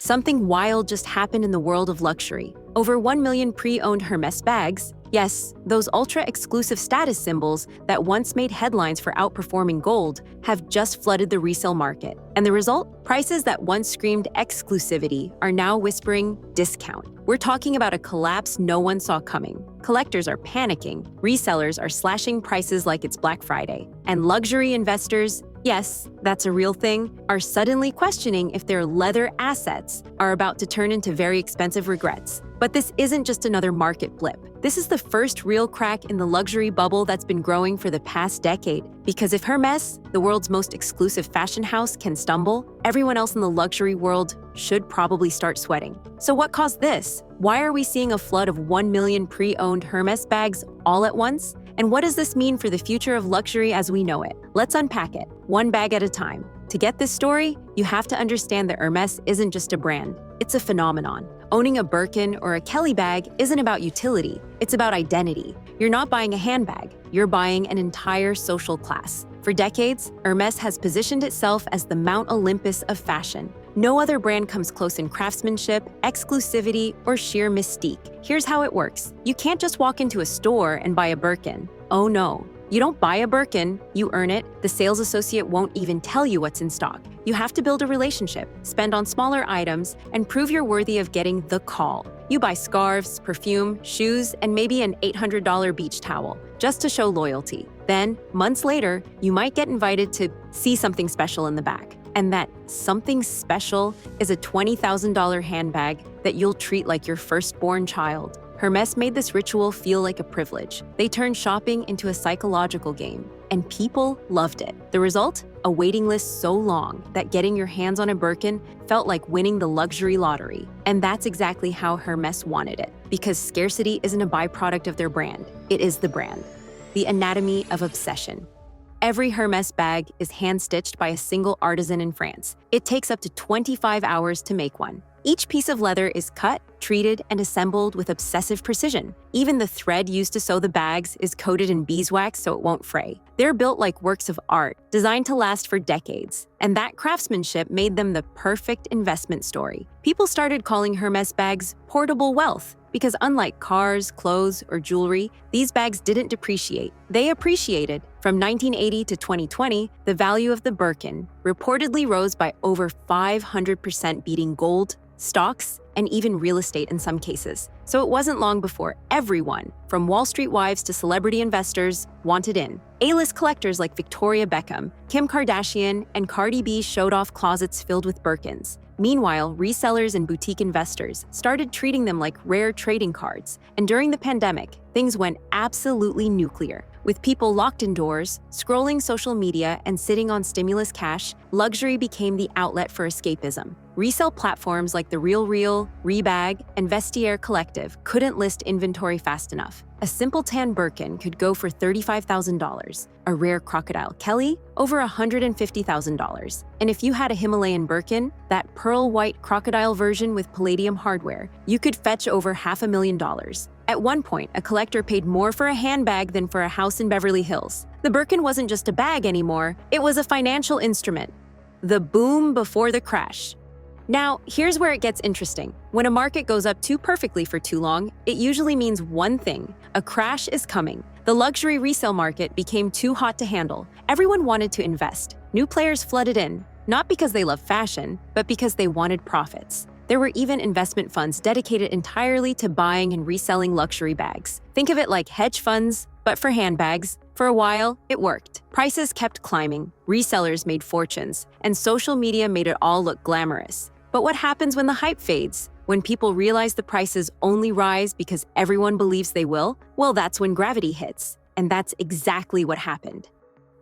Something wild just happened in the world of luxury. Over 1 million pre-owned Hermès bags, yes, those ultra-exclusive status symbols that once made headlines for outperforming gold, have just flooded the resale market. And the result? Prices that once screamed exclusivity are now whispering discount. We're talking about a collapse no one saw coming. Collectors are panicking, resellers are slashing prices like it's Black Friday, and luxury investors, yes, that's a real thing, are suddenly questioning if their leather assets are about to turn into very expensive regrets. But this isn't just another market blip. This is the first real crack in the luxury bubble that's been growing for the past decade. Because if Hermès, the world's most exclusive fashion house, can stumble, everyone else in the luxury world should probably start sweating. So what caused this? Why are we seeing a flood of 1 million pre-owned Hermès bags all at once? And what does this mean for the future of luxury as we know it? Let's unpack it, one bag at a time. To get this story, you have to understand that Hermès isn't just a brand, it's a phenomenon. Owning a Birkin or a Kelly bag isn't about utility, it's about identity. You're not buying a handbag, you're buying an entire social class. For decades, Hermès has positioned itself as the Mount Olympus of fashion. No other brand comes close in craftsmanship, exclusivity, or sheer mystique. Here's how it works. You can't just walk into a store and buy a Birkin. Oh no. You don't buy a Birkin, you earn it. The sales associate won't even tell you what's in stock. You have to build a relationship, spend on smaller items, and prove you're worthy of getting the call. You buy scarves, perfume, shoes, and maybe an $800 beach towel, just to show loyalty. Then, months later, you might get invited to see something special in the back. And that something special is a $20,000 handbag that you'll treat like your firstborn child. Hermès made this ritual feel like a privilege. They turned shopping into a psychological game, and people loved it. The result? A waiting list so long that getting your hands on a Birkin felt like winning the luxury lottery. And that's exactly how Hermès wanted it, because scarcity isn't a byproduct of their brand, it is the brand. The anatomy of obsession. Every Hermès bag is hand-stitched by a single artisan in France. It takes up to 25 hours to make one. Each piece of leather is cut, treated, and assembled with obsessive precision. Even the thread used to sew the bags is coated in beeswax so it won't fray. They're built like works of art, designed to last for decades. And that craftsmanship made them the perfect investment story. People started calling Hermès bags portable wealth, because unlike cars, clothes, or jewelry, these bags didn't depreciate. They appreciated. From 1980 to 2020, the value of the Birkin reportedly rose by over 500%, beating gold, stocks, and even real estate in some cases. So it wasn't long before everyone, from Wall Street wives to celebrity investors, wanted in. A-list collectors like Victoria Beckham, Kim Kardashian, and Cardi B showed off closets filled with Birkins. Meanwhile, resellers and boutique investors started treating them like rare trading cards. And during the pandemic, things went absolutely nuclear. With people locked indoors, scrolling social media, and sitting on stimulus cash, luxury became the outlet for escapism. Resale platforms like The RealReal, Rebag, and Vestiaire Collective couldn't list inventory fast enough. A simple tan Birkin could go for $35,000, a rare crocodile Kelly over $150,000. And if you had a Himalayan Birkin, that pearl-white crocodile version with palladium hardware, you could fetch over $500,000. At one point, a collector paid more for a handbag than for a house in Beverly Hills. The Birkin wasn't just a bag anymore, it was a financial instrument. The boom before the crash. Now, here's where it gets interesting. When a market goes up too perfectly for too long, it usually means one thing: a crash is coming. The luxury resale market became too hot to handle. Everyone wanted to invest. New players flooded in, not because they love fashion, but because they wanted profits. There were even investment funds dedicated entirely to buying and reselling luxury bags. Think of it like hedge funds, but for handbags. For a while, it worked. Prices kept climbing, resellers made fortunes, and social media made it all look glamorous. But what happens when the hype fades? When people realize the prices only rise because everyone believes they will? Well, that's when gravity hits. And that's exactly what happened.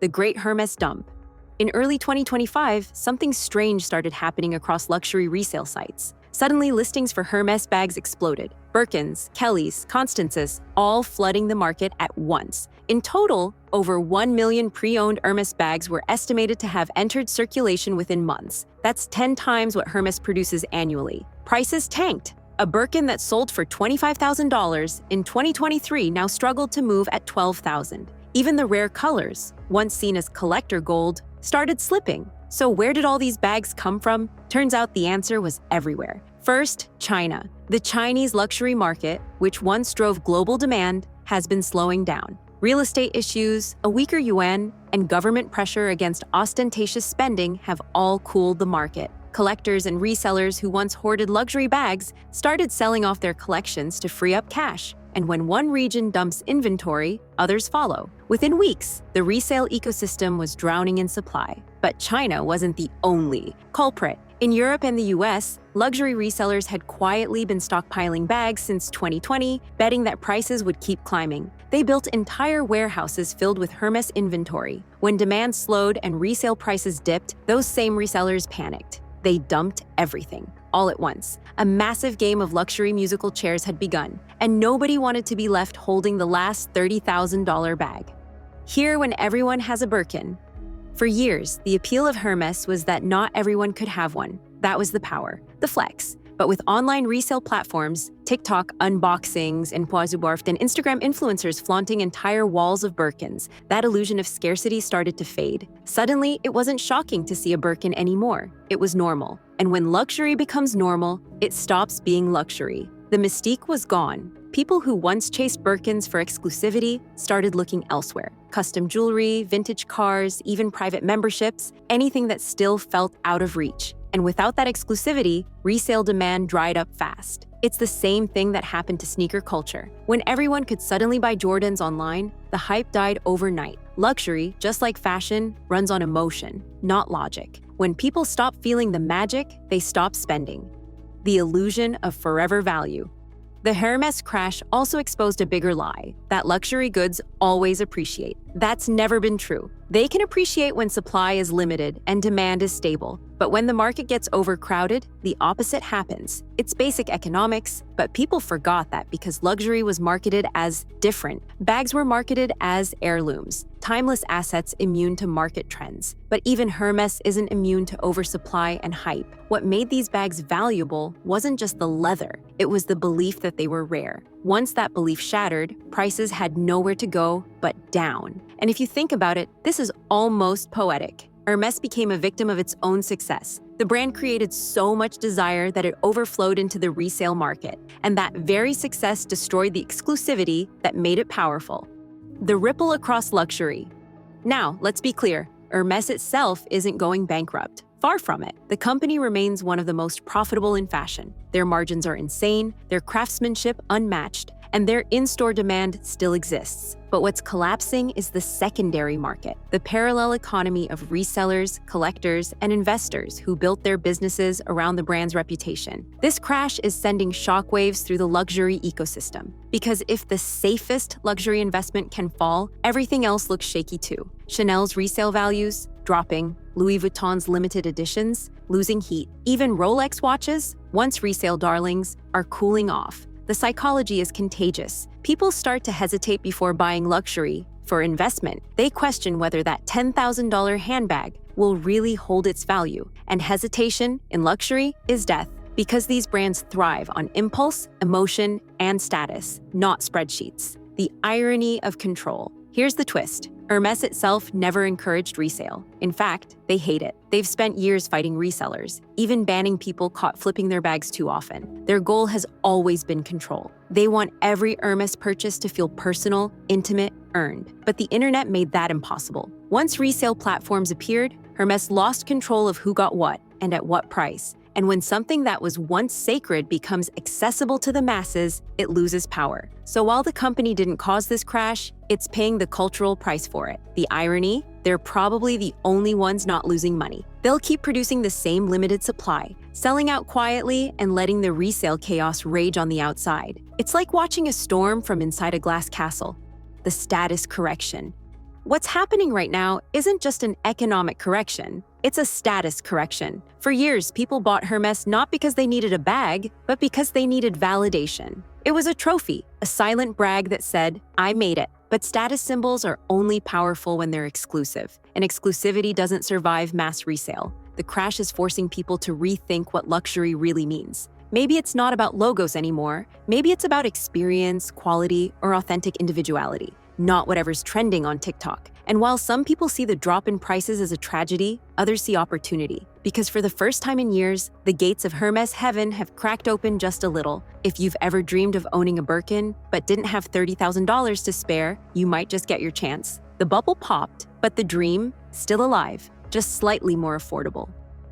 The Great Hermès Dump. In early 2025, something strange started happening across luxury resale sites. Suddenly, listings for Hermès bags exploded. Birkins, Kellys, Constances, all flooding the market at once. In total, over 1 million pre-owned Hermès bags were estimated to have entered circulation within months. That's 10 times what Hermès produces annually. Prices tanked. A Birkin that sold for $25,000 in 2023 now struggled to move at $12,000. Even the rare colors, once seen as collector gold, started slipping. So where did all these bags come from? Turns out the answer was everywhere. First, China. The Chinese luxury market, which once drove global demand, has been slowing down. Real estate issues, a weaker yuan, and government pressure against ostentatious spending have all cooled the market. Collectors and resellers who once hoarded luxury bags started selling off their collections to free up cash. And when one region dumps inventory, others follow. Within weeks, the resale ecosystem was drowning in supply. But China wasn't the only culprit. In Europe and the US, luxury resellers had quietly been stockpiling bags since 2020, betting that prices would keep climbing. They built entire warehouses filled with Hermès inventory. When demand slowed and resale prices dipped, those same resellers panicked. They dumped everything, all at once. A massive game of luxury musical chairs had begun, and nobody wanted to be left holding the last $30,000 bag. Here, when everyone has a Birkin. For years, the appeal of Hermès was that not everyone could have one. That was the power, the flex. But with online resale platforms, TikTok unboxings and Poizubarft and Instagram influencers flaunting entire walls of Birkins, that illusion of scarcity started to fade. Suddenly, it wasn't shocking to see a Birkin anymore. It was normal. And when luxury becomes normal, it stops being luxury. The mystique was gone. People who once chased Birkins for exclusivity started looking elsewhere. Custom jewelry, vintage cars, even private memberships, anything that still felt out of reach. And without that exclusivity, resale demand dried up fast. It's the same thing that happened to sneaker culture. When everyone could suddenly buy Jordans online, the hype died overnight. Luxury, just like fashion, runs on emotion, not logic. When people stop feeling the magic, they stop spending. The illusion of forever value. The Hermès crash also exposed a bigger lie, that luxury goods always appreciate. That's never been true. They can appreciate when supply is limited and demand is stable. But when the market gets overcrowded, the opposite happens. It's basic economics, but people forgot that because luxury was marketed as different. Bags were marketed as heirlooms, timeless assets immune to market trends. But even Hermès isn't immune to oversupply and hype. What made these bags valuable wasn't just the leather, it was the belief that they were rare. Once that belief shattered, prices had nowhere to go but down. And if you think about it, this is almost poetic. Hermès became a victim of its own success. The brand created so much desire that it overflowed into the resale market, and that very success destroyed the exclusivity that made it powerful. The ripple across luxury. Now, let's be clear, Hermès itself isn't going bankrupt. Far from it. The company remains one of the most profitable in fashion. Their margins are insane, their craftsmanship unmatched, and their in-store demand still exists. But what's collapsing is the secondary market, the parallel economy of resellers, collectors, and investors who built their businesses around the brand's reputation. This crash is sending shockwaves through the luxury ecosystem. Because if the safest luxury investment can fall, everything else looks shaky too. Chanel's resale values, dropping. Louis Vuitton's limited editions, losing heat. Even Rolex watches, once resale darlings, are cooling off. The psychology is contagious. People start to hesitate before buying luxury. For investment, they question whether that $10,000 handbag will really hold its value. And hesitation in luxury is death, because these brands thrive on impulse, emotion, and status, not spreadsheets. The irony of control. Here's the twist. Hermès itself never encouraged resale. In fact, they hate it. They've spent years fighting resellers, even banning people caught flipping their bags too often. Their goal has always been control. They want every Hermès purchase to feel personal, intimate, earned. But the internet made that impossible. Once resale platforms appeared, Hermès lost control of who got what and at what price. And when something that was once sacred becomes accessible to the masses, it loses power. So while the company didn't cause this crash, it's paying the cultural price for it. The irony? They're probably the only ones not losing money. They'll keep producing the same limited supply, selling out quietly and letting the resale chaos rage on the outside. It's like watching a storm from inside a glass castle. The status correction. What's happening right now isn't just an economic correction, it's a status correction. For years, people bought Hermès not because they needed a bag, but because they needed validation. It was a trophy, a silent brag that said, "I made it." But status symbols are only powerful when they're exclusive, and exclusivity doesn't survive mass resale. The crash is forcing people to rethink what luxury really means. Maybe it's not about logos anymore. Maybe it's about experience, quality, or authentic individuality. not whatever's trending on TikTok. And while some people see the drop in prices as a tragedy, others see opportunity. Because for the first time in years, the gates of Hermès heaven have cracked open just a little. If you've ever dreamed of owning a Birkin, but didn't have $30,000 to spare, you might just get your chance. The bubble popped, but the dream, still alive, just slightly more affordable.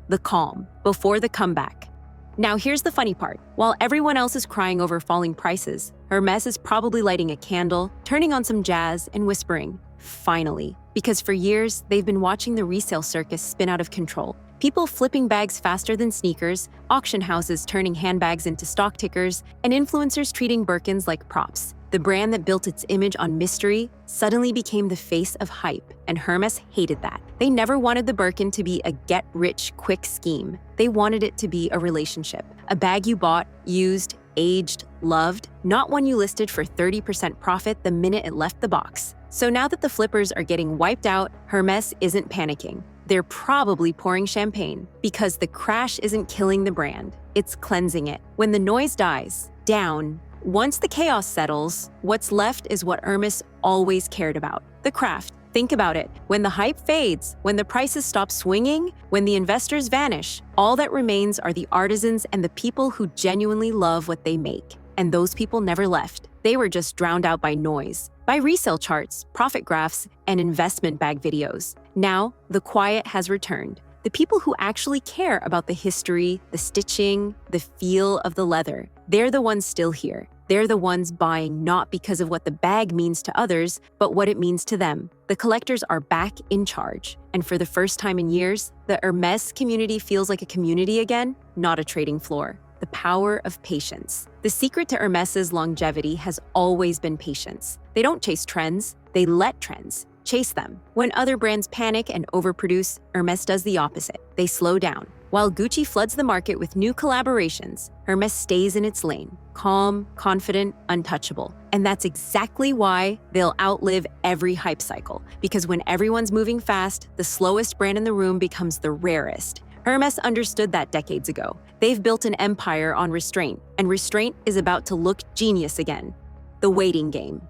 The calm, before the comeback. Now here's the funny part. While everyone else is crying over falling prices, Hermès is probably lighting a candle, turning on some jazz, and whispering, finally. Because for years, they've been watching the resale circus spin out of control. People flipping bags faster than sneakers, auction houses turning handbags into stock tickers, and influencers treating Birkins like props. The brand that built its image on mystery suddenly became the face of hype, and Hermès hated that. They never wanted the Birkin to be a get-rich-quick scheme. They wanted it to be a relationship, a bag you bought, used, aged, loved, not one you listed for 30% profit the minute it left the box. So now that the flippers are getting wiped out, Hermès isn't panicking. They're probably pouring champagne, because the crash isn't killing the brand, it's cleansing it. When the noise dies down, once the chaos settles, what's left is what Hermès always cared about, the craft. Think about it. When the hype fades, when the prices stop swinging, when the investors vanish, all that remains are the artisans and the people who genuinely love what they make. And those people never left. They were just drowned out by noise, by resale charts, profit graphs, and investment bag videos. Now, the quiet has returned. The people who actually care about the history, the stitching, the feel of the leather, they're the ones still here. They're the ones buying not because of what the bag means to others, but what it means to them. The collectors are back in charge. And for the first time in years, the Hermès community feels like a community again, not a trading floor. The power of patience. The secret to Hermès's longevity has always been patience. They don't chase trends, they let trends chase them. When other brands panic and overproduce, Hermès does the opposite. They slow down. While Gucci floods the market with new collaborations, Hermès stays in its lane, calm, confident, untouchable. And that's exactly why they'll outlive every hype cycle. Because when everyone's moving fast, the slowest brand in the room becomes the rarest. Hermès understood that decades ago. They've built an empire on restraint, and restraint is about to look genius again. The waiting game.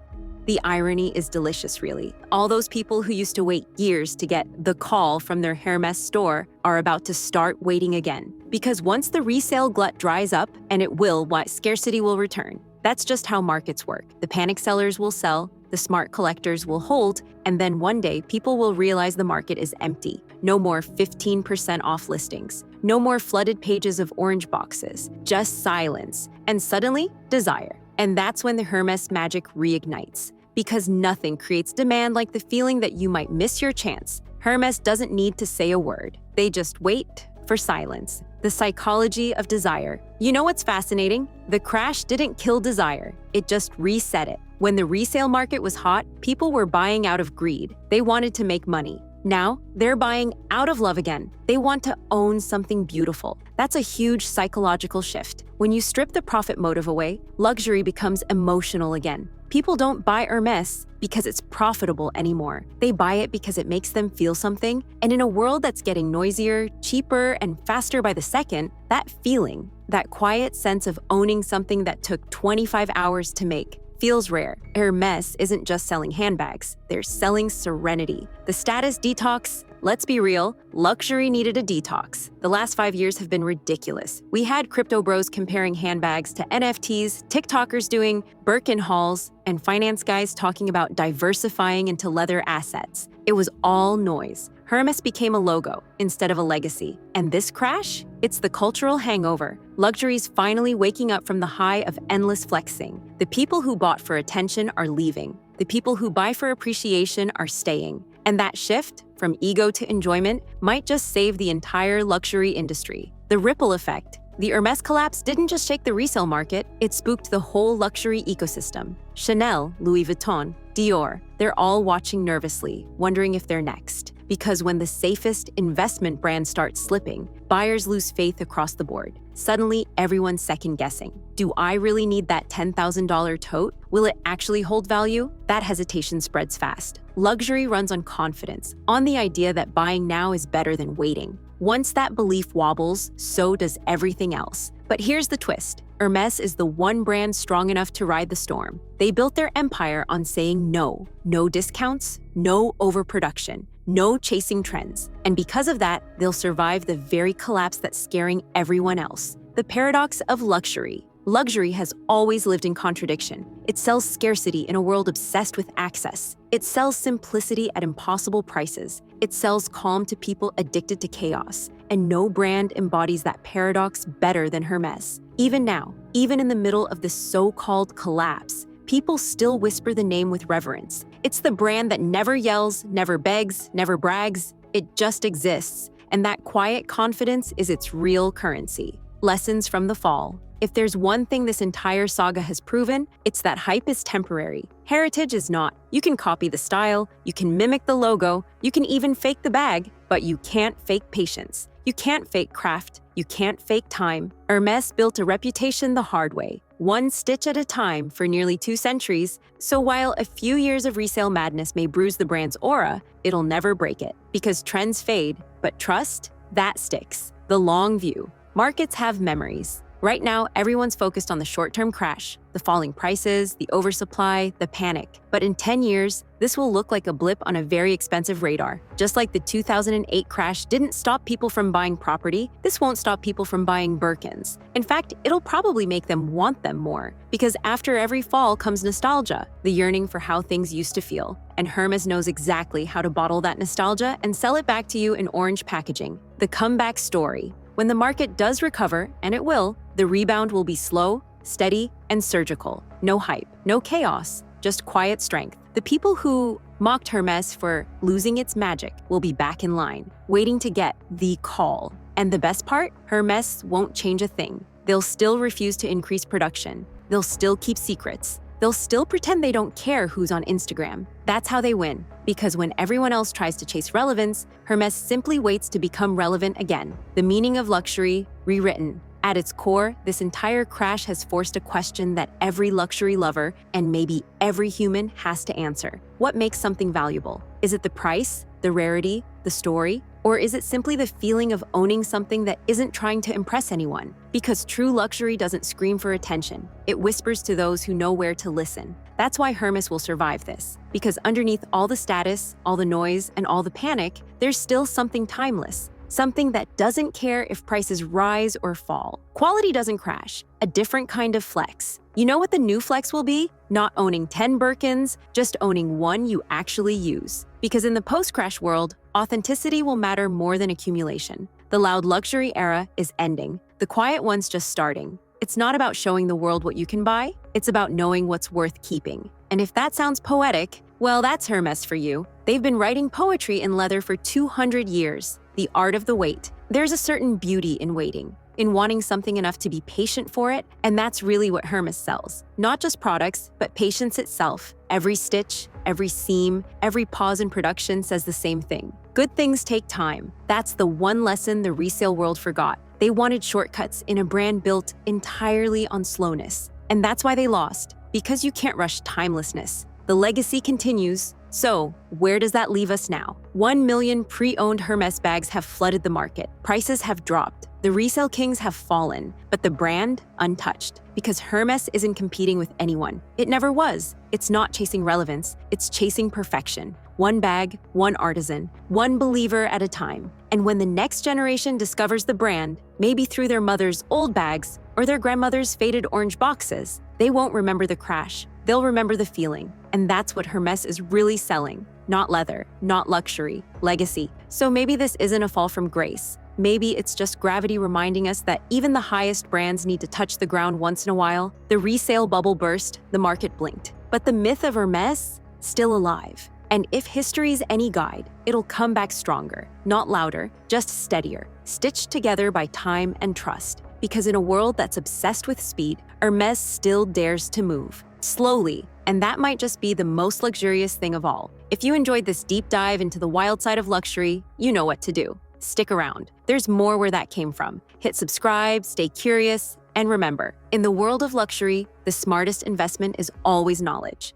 The irony is delicious, really. All those people who used to wait years to get the call from their Hermès store are about to start waiting again. Because once the resale glut dries up, and it will, scarcity will return. That's just how markets work. The panic sellers will sell, the smart collectors will hold, and then one day people will realize the market is empty. No more 15% off listings. No more flooded pages of orange boxes. Just silence. And suddenly, desire. And that's when the Hermès magic reignites. Because nothing creates demand like the feeling that you might miss your chance. Hermès doesn't need to say a word. They just wait for silence. The psychology of desire. You know what's fascinating? The crash didn't kill desire. It just reset it. When the resale market was hot, people were buying out of greed. They wanted to make money. Now, they're buying out of love again. They want to own something beautiful. That's a huge psychological shift. When you strip the profit motive away, luxury becomes emotional again. People don't buy Hermès because it's profitable anymore. They buy it because it makes them feel something. And in a world that's getting noisier, cheaper, and faster by the second, that feeling, that quiet sense of owning something that took 25 hours to make, feels rare. Hermès isn't just selling handbags, they're selling serenity. The status detox, let's be real, luxury needed a detox. The last 5 years have been ridiculous. We had crypto bros comparing handbags to NFTs, TikTokers doing Birkin hauls, and finance guys talking about diversifying into leather assets. It was all noise. Hermès became a logo instead of a legacy. And this crash? It's the cultural hangover. Luxury's finally waking up from the high of endless flexing. The people who bought for attention are leaving. The people who buy for appreciation are staying. And that shift, from ego to enjoyment, might just save the entire luxury industry. The ripple effect. The Hermès collapse didn't just shake the resale market, it spooked the whole luxury ecosystem. Chanel, Louis Vuitton, Dior, they're all watching nervously, wondering if they're next. Because when the safest investment brands start slipping, buyers lose faith across the board. Suddenly, everyone's second-guessing. Do I really need that $10,000 tote? Will it actually hold value? That hesitation spreads fast. Luxury runs on confidence, on the idea that buying now is better than waiting. Once that belief wobbles, so does everything else. But here's the twist. Hermès is the one brand strong enough to ride the storm. They built their empire on saying no. No discounts, no overproduction, no chasing trends. And because of that, they'll survive the very collapse that's scaring everyone else. The paradox of luxury. Luxury has always lived in contradiction. It sells scarcity in a world obsessed with access. It sells simplicity at impossible prices. It sells calm to people addicted to chaos. And no brand embodies that paradox better than Hermès. Even now, even in the middle of this so-called collapse, people still whisper the name with reverence. It's the brand that never yells, never begs, never brags. It just exists. And that quiet confidence is its real currency. Lessons from the fall. If there's one thing this entire saga has proven, it's that hype is temporary. Heritage is not. You can copy the style, you can mimic the logo, you can even fake the bag, but you can't fake patience. You can't fake craft, you can't fake time. Hermès built a reputation the hard way, one stitch at a time for nearly 2 centuries, so while a few years of resale madness may bruise the brand's aura, it'll never break it. Because trends fade, but trust, that sticks. The long view. Markets have memories. Right now, everyone's focused on the short-term crash, the falling prices, the oversupply, the panic. But in 10 years, this will look like a blip on a very expensive radar. Just like the 2008 crash didn't stop people from buying property, this won't stop people from buying Birkins. In fact, it'll probably make them want them more. Because after every fall comes nostalgia, the yearning for how things used to feel. And Hermès knows exactly how to bottle that nostalgia and sell it back to you in orange packaging. The comeback story. When the market does recover, and it will, the rebound will be slow, steady, and surgical. No hype, no chaos, just quiet strength. The people who mocked Hermès for losing its magic will be back in line, waiting to get the call. And the best part? Hermès won't change a thing. They'll still refuse to increase production. They'll still keep secrets. They'll still pretend they don't care who's on Instagram. That's how they win. Because when everyone else tries to chase relevance, Hermès simply waits to become relevant again. The meaning of luxury, rewritten. At its core, this entire crash has forced a question that every luxury lover, and maybe every human, has to answer. What makes something valuable? Is it the price, the rarity, the story? Or is it simply the feeling of owning something that isn't trying to impress anyone? Because true luxury doesn't scream for attention. It whispers to those who know where to listen. That's why Hermès will survive this. Because underneath all the status, all the noise, and all the panic, there's still something timeless. Something that doesn't care if prices rise or fall. Quality doesn't crash. A different kind of flex. You know what the new flex will be? Not owning 10 Birkins, just owning one you actually use. Because in the post-crash world, authenticity will matter more than accumulation. The loud luxury era is ending. The quiet one's just starting. It's not about showing the world what you can buy. It's about knowing what's worth keeping. And if that sounds poetic, well, that's Hermès for you. They've been writing poetry in leather for 200 years. The art of the wait. There's a certain beauty in waiting, in wanting something enough to be patient for it, and that's really what Hermès sells. Not just products, but patience itself. Every stitch, every seam, every pause in production says the same thing. Good things take time. That's the one lesson the resale world forgot. They wanted shortcuts in a brand built entirely on slowness. And that's why they lost, because you can't rush timelessness. The legacy continues. So, where does that leave us now? 1 million pre-owned Hermès bags have flooded the market. Prices have dropped. The resale kings have fallen, but the brand, untouched. Because Hermès isn't competing with anyone. It never was. It's not chasing relevance, it's chasing perfection. One bag, one artisan, one believer at a time. And when the next generation discovers the brand, maybe through their mother's old bags or their grandmother's faded orange boxes, they won't remember the crash. They'll remember the feeling. And that's what Hermès is really selling. Not leather, not luxury, legacy. So maybe this isn't a fall from grace. Maybe it's just gravity reminding us that even the highest brands need to touch the ground once in a while. The resale bubble burst, the market blinked. But the myth of Hermès, still alive. And if history's any guide, it'll come back stronger. Not louder, just steadier. Stitched together by time and trust. Because in a world that's obsessed with speed, Hermès still dares to move. Slowly, and that might just be the most luxurious thing of all. If you enjoyed this deep dive into the wild side of luxury, you know what to do. Stick around. There's more where that came from. Hit subscribe, stay curious, and remember, in the world of luxury, the smartest investment is always knowledge.